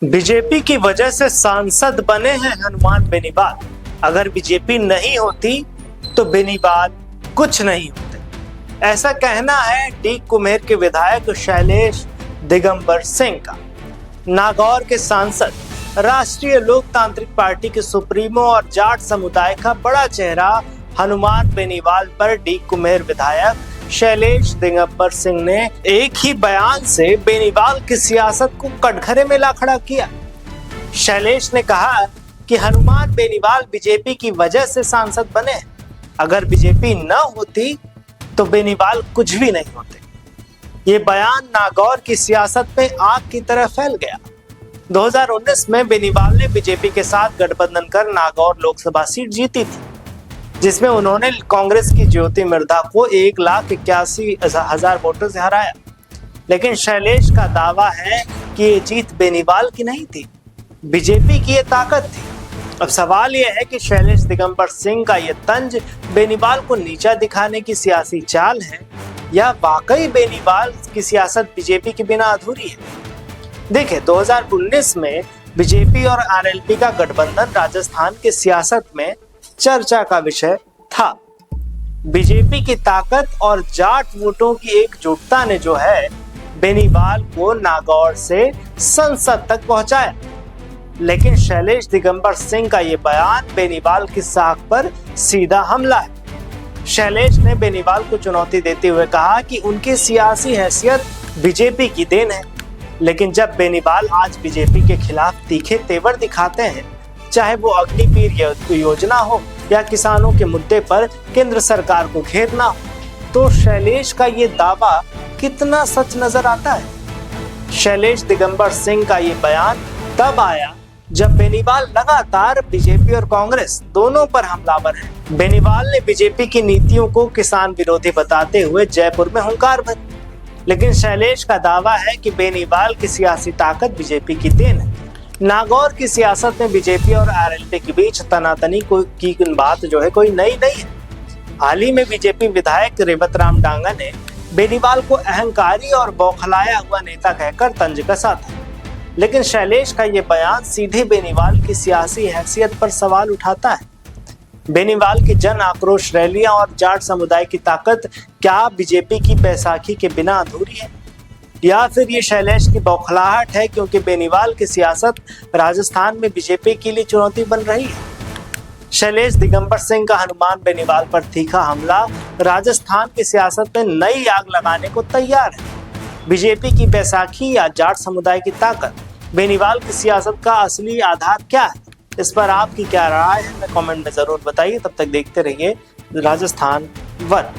BJP की वजह से सांसद बने हैं हनुमान बेनीवाल। अगर बीजेपी नहीं होती तो बेनीवाल कुछ नहीं होते, ऐसा कहना है डी कुम्हेर के विधायक शैलेश दिगंबर सिंह का। नागौर के सांसद, राष्ट्रीय लोकतांत्रिक पार्टी के सुप्रीमो और जाट समुदाय का बड़ा चेहरा हनुमान बेनीवाल पर डी कुम्हेर विधायक शैलेश दिगंबर सिंह ने एक ही बयान से बेनीवाल की सियासत को कटघरे में ला खड़ा किया। शैलेश ने कहा कि हनुमान बेनीवाल बीजेपी की वजह से सांसद बने, अगर बीजेपी न होती तो बेनीवाल कुछ भी नहीं होते। ये बयान नागौर की सियासत में आग की तरह फैल गया। 2019 में बेनीवाल ने बीजेपी के साथ गठबंधन कर नागौर लोकसभा सीट जीती थी, जिसमें उन्होंने कांग्रेस की ज्योति मिर्धा को 1,81,000 वोटों से हराया। लेकिन शैलेश का दावा है कि ये जीत बेनीवाल की नहीं थी, बीजेपी की ये ताकत थी। अब सवाल यह है कि शैलेश दिगंबर सिंह का ये तंज बेनीवाल को नीचा दिखाने की सियासी चाल है या वाकई बेनीवाल की सियासत बीजेपी के बिना अधूरी है। देखिए, 2019 में बीजेपी और आरएलपी का गठबंधन राजस्थान की सियासत में चर्चा का विषय था। बीजेपी की ताकत और जाट वोटों की एकजुटता ने जो है बेनीवाल को नागौर से संसद तक पहुंचाया। लेकिन शैलेश दिगंबर सिंह का ये बयान बेनीवाल की साख पर सीधा हमला है। शैलेश ने बेनीवाल को चुनौती देते हुए कहा कि उनकी सियासी हैसियत बीजेपी की देन है, लेकिन जब बेनीवाल आज बीजेपी के खिलाफ तीखे तेवर दिखाते हैं, चाहे वो अग्निवीर योजना हो या किसानों के मुद्दे पर केंद्र सरकार को घेरना हो, तो शैलेश का ये दावा कितना सच नजर आता है। शैलेश दिगंबर सिंह का ये बयान तब आया जब बेनीवाल लगातार बीजेपी और कांग्रेस दोनों पर हमलावर है। बेनीवाल ने बीजेपी की नीतियों को किसान विरोधी बताते हुए जयपुर में हुंकार भरी, लेकिन शैलेश का दावा है कि बेनीवाल की सियासी ताकत बीजेपी की देन है। नागौर की सियासत में बीजेपी और आरएलपी के बीच तनातनी की बात जो है कोई नई नहीं है। हाल ही में बीजेपी विधायक रेवतराम डांगा ने बेनीवाल को अहंकारी और बौखलाया हुआ नेता कहकर तंज कसा था, लेकिन शैलेश का ये बयान सीधे बेनीवाल की सियासी हैसियत पर सवाल उठाता है। बेनीवाल की जन आक्रोश रैलियां और जाट समुदाय की ताकत क्या बीजेपी की बैसाखी के बिना अधूरी है, या फिर ये शैलेश की बौखलाहट है क्योंकि बेनीवाल की सियासत राजस्थान में बीजेपी के लिए चुनौती बन रही है। शैलेश दिगंबर सिंह का हनुमान बेनीवाल पर तीखा हमला राजस्थान की सियासत में नई आग लगाने को तैयार है। बीजेपी की बैसाखी या जाट समुदाय की ताकत, बेनीवाल की सियासत का असली आधार क्या है, इस पर आपकी क्या राय है, हमें कमेंट में जरूर बताइए। तब तक देखते रहिए राजस्थान वन।